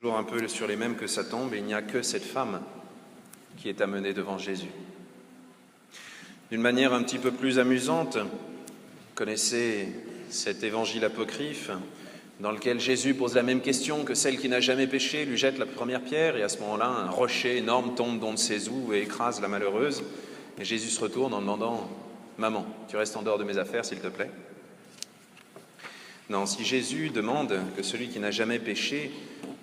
Toujours un peu sur les mêmes que ça tombe, et il n'y a que cette femme qui est amenée devant Jésus. D'une manière un petit peu plus amusante, vous connaissez cet évangile apocryphe dans lequel Jésus pose la même question que celle qui n'a jamais péché, lui jette la première pierre, et à ce moment-là, un rocher énorme tombe d'on ne sait où et écrase la malheureuse. Et Jésus se retourne en demandant « Maman, tu restes en dehors de mes affaires, s'il te plaît ?» Non, si Jésus demande que celui qui n'a jamais péché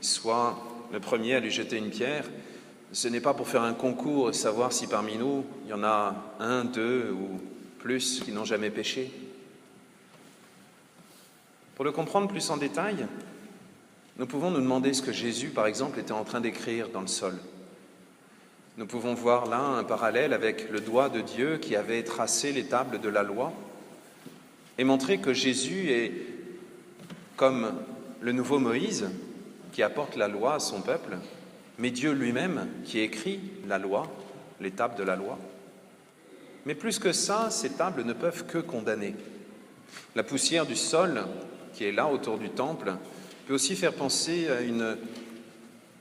soit le premier à lui jeter une pierre, ce n'est pas pour faire un concours et savoir si parmi nous, il y en a un, deux ou plus qui n'ont jamais péché. Pour le comprendre plus en détail, nous pouvons nous demander ce que Jésus, par exemple, était en train d'écrire dans le sol. Nous pouvons voir là un parallèle avec le doigt de Dieu qui avait tracé les tables de la loi et montrer que Jésus est comme le nouveau Moïse qui apporte la loi à son peuple, mais Dieu lui-même qui écrit la loi, les tables de la loi. Mais plus que ça, ces tables ne peuvent que condamner. La poussière du sol qui est là autour du temple peut aussi faire penser à une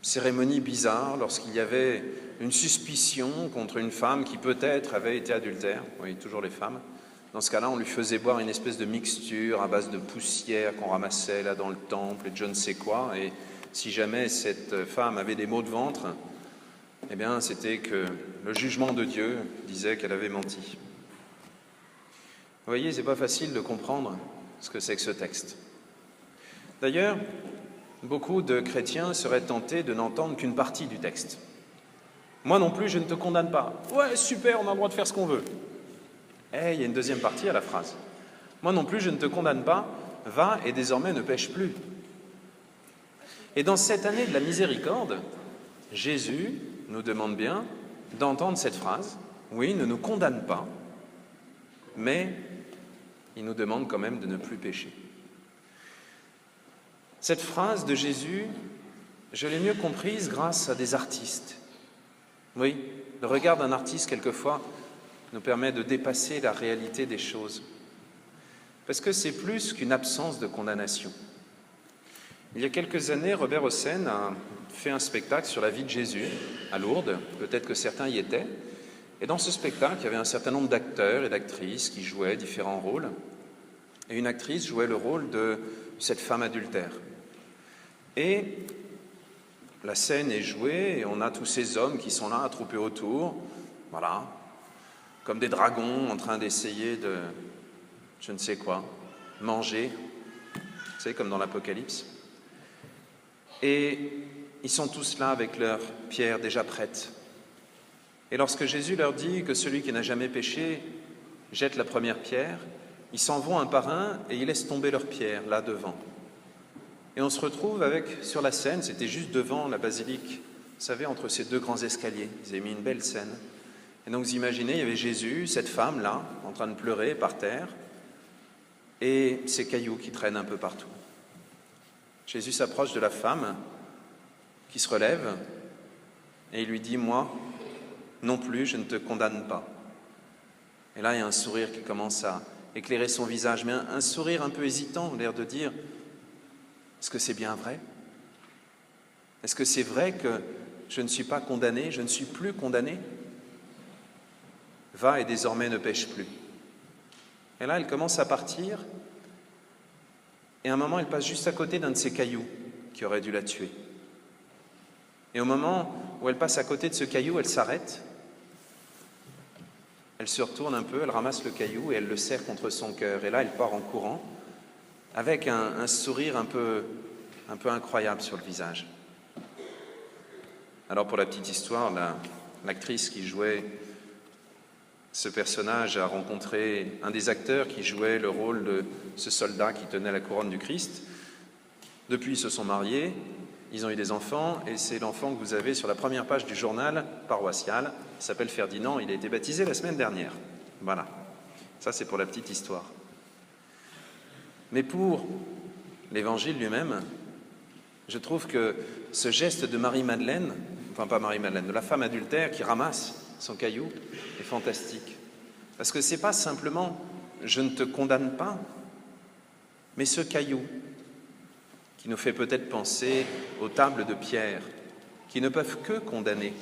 cérémonie bizarre lorsqu'il y avait une suspicion contre une femme qui peut-être avait été adultère, oui, toujours les femmes. Dans ce cas-là, on lui faisait boire une espèce de mixture à base de poussière qu'on ramassait là dans le temple et de je ne sais quoi. Et si jamais cette femme avait des maux de ventre, eh bien, c'était que le jugement de Dieu disait qu'elle avait menti. Vous voyez, c'est pas facile de comprendre ce que c'est que ce texte. D'ailleurs, beaucoup de chrétiens seraient tentés de n'entendre qu'une partie du texte. Moi non plus, je ne te condamne pas. Ouais, super, on a le droit de faire ce qu'on veut. Eh, il y a une deuxième partie à la phrase. Moi non plus, je ne te condamne pas, va et désormais ne pêche plus. Et dans cette année de la miséricorde, Jésus nous demande bien d'entendre cette phrase. Oui, ne nous condamne pas, mais il nous demande quand même de ne plus pécher. Cette phrase de Jésus, je l'ai mieux comprise grâce à des artistes. Oui, le regard d'un artiste, quelquefois, nous permet de dépasser la réalité des choses. Parce que c'est plus qu'une absence de condamnation. Il y a quelques années, Robert Hossein a fait un spectacle sur la vie de Jésus à Lourdes. Peut-être que certains y étaient. Et dans ce spectacle, il y avait un certain nombre d'acteurs et d'actrices qui jouaient différents rôles. Et une actrice jouait le rôle de cette femme adultère. Et la scène est jouée et on a tous ces hommes qui sont là, attroupés autour, voilà, comme des dragons en train d'essayer de, je ne sais quoi, manger, vous savez, comme dans l'Apocalypse. Et ils sont tous là avec leurs pierres déjà prêtes. Et lorsque Jésus leur dit que celui qui n'a jamais péché jette la première pierre, ils s'en vont un par un et ils laissent tomber leurs pierres là devant. Et on se retrouve avec, sur la scène, c'était juste devant la basilique, vous savez, entre ces deux grands escaliers. Ils avaient mis une belle scène. Et donc vous imaginez, il y avait Jésus, cette femme là, en train de pleurer par terre, et ces cailloux qui traînent un peu partout. Jésus s'approche de la femme qui se relève et il lui dit « Moi, non plus, je ne te condamne pas ». Et là, il y a un sourire qui commence à éclairer son visage, mais un sourire un peu hésitant, l'air de dire « Est-ce que c'est bien vrai? Est-ce que c'est vrai que je ne suis pas condamné, je ne suis plus condamné? Va et désormais ne pêche plus. » Et là, elle commence à partir, et à un moment, elle passe juste à côté d'un de ces cailloux qui aurait dû la tuer. Et au moment où elle passe à côté de ce caillou, elle s'arrête, elle se retourne un peu, elle ramasse le caillou et elle le serre contre son cœur. Et là, elle part en courant, avec un sourire un peu incroyable sur le visage. Alors, pour la petite histoire, l'actrice qui jouait ce personnage a rencontré un des acteurs qui jouait le rôle de ce soldat qui tenait la couronne du Christ. Depuis, ils se sont mariés, ils ont eu des enfants, et c'est l'enfant que vous avez sur la première page du journal paroissial. Il s'appelle Ferdinand, il a été baptisé la semaine dernière. Voilà, ça c'est pour la petite histoire. Mais pour l'Évangile lui-même, je trouve que ce geste de Marie-Madeleine, enfin pas Marie-Madeleine, de la femme adultère qui ramasse son caillou est fantastique. Parce que ce n'est pas simplement « je ne te condamne pas », mais ce caillou, qui nous fait peut-être penser aux tables de pierre, qui ne peuvent que condamner.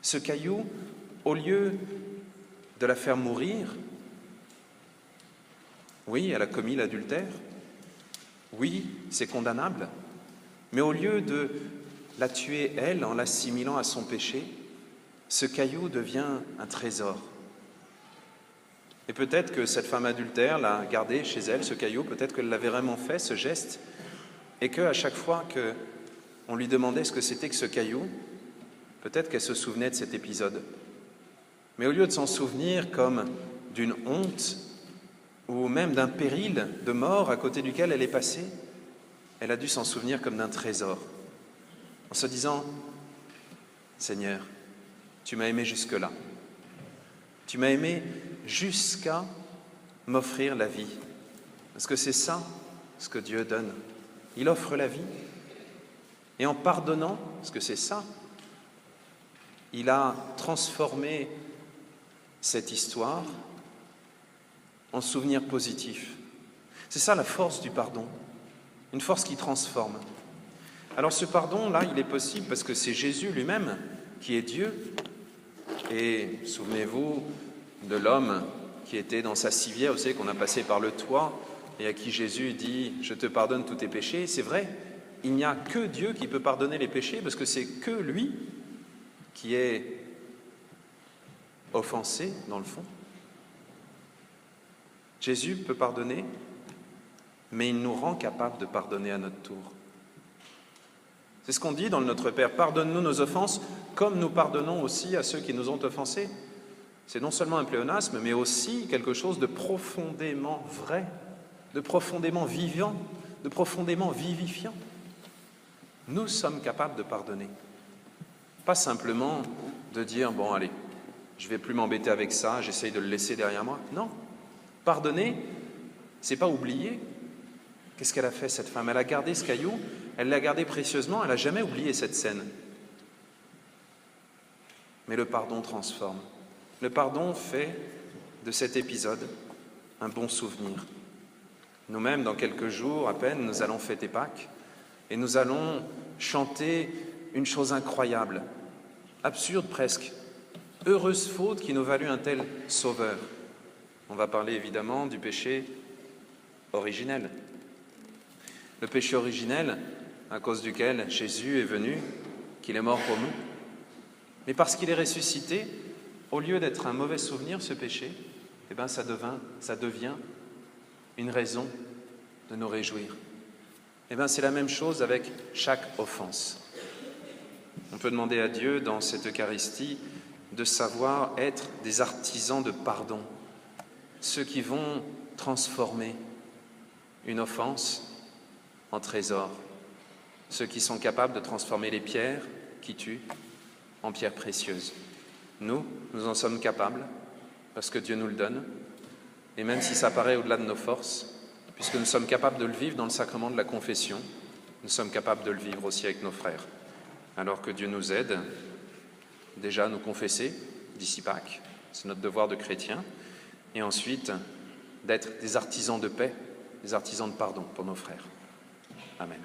Ce caillou, au lieu de la faire mourir, oui, elle a commis l'adultère, oui, c'est condamnable, mais au lieu de la tuer, elle, en l'assimilant à son péché, ce caillou devient un trésor. Et peut-être que cette femme adultère l'a gardé chez elle, ce caillou, peut-être qu'elle l'avait vraiment fait, ce geste, et qu'à chaque fois qu'on lui demandait ce que c'était que ce caillou, peut-être qu'elle se souvenait de cet épisode. Mais au lieu de s'en souvenir comme d'une honte ou même d'un péril de mort à côté duquel elle est passée, elle a dû s'en souvenir comme d'un trésor, en se disant « Seigneur, tu m'as aimé jusque-là. Tu m'as aimé jusqu'à m'offrir la vie. » Parce que c'est ça ce que Dieu donne. Il offre la vie. Et en pardonnant, parce que c'est ça, il a transformé cette histoire en souvenir positif. C'est ça la force du pardon, une force qui transforme. Alors ce pardon-là, il est possible parce que c'est Jésus lui-même qui est Dieu. Et souvenez-vous de l'homme qui était dans sa civière, vous savez qu'on a passé par le toit, et à qui Jésus dit « Je te pardonne tous tes péchés ». C'est vrai, il n'y a que Dieu qui peut pardonner les péchés, parce que c'est que lui qui est offensé, dans le fond. Jésus peut pardonner, mais il nous rend capables de pardonner à notre tour. C'est ce qu'on dit dans le Notre Père, « Pardonne-nous nos offenses, comme nous pardonnons aussi à ceux qui nous ont offensés ». C'est non seulement un pléonasme, mais aussi quelque chose de profondément vrai, de profondément vivant, de profondément vivifiant. Nous sommes capables de pardonner. Pas simplement de dire « bon, allez, je ne vais plus m'embêter avec ça, j'essaye de le laisser derrière moi ». Non, pardonner, c'est pas oublier. Qu'est-ce qu'elle a fait, cette femme? Elle a gardé ce caillou, elle l'a gardé précieusement, elle n'a jamais oublié cette scène. Mais le pardon transforme. Le pardon fait de cet épisode un bon souvenir. Nous-mêmes, dans quelques jours à peine, nous allons fêter Pâques et nous allons chanter une chose incroyable, absurde presque, heureuse faute qui nous valut un tel sauveur. On va parler évidemment du péché originel. Le péché originel, à cause duquel Jésus est venu, qu'il est mort pour nous. Mais parce qu'il est ressuscité, au lieu d'être un mauvais souvenir, ce péché, eh bien, ça devient une raison de nous réjouir. Eh bien, c'est la même chose avec chaque offense. On peut demander à Dieu, dans cette Eucharistie, de savoir être des artisans de pardon, ceux qui vont transformer une offense en trésor, ceux qui sont capables de transformer les pierres qui tuent en pierres précieuses. Nous en sommes capables, parce que Dieu nous le donne, et même si ça paraît au-delà de nos forces, puisque nous sommes capables de le vivre dans le sacrement de la confession, nous sommes capables de le vivre aussi avec nos frères. Alors que Dieu nous aide déjà à nous confesser d'ici Pâques, c'est notre devoir de chrétien, et ensuite d'être des artisans de paix, des artisans de pardon pour nos frères. Amen.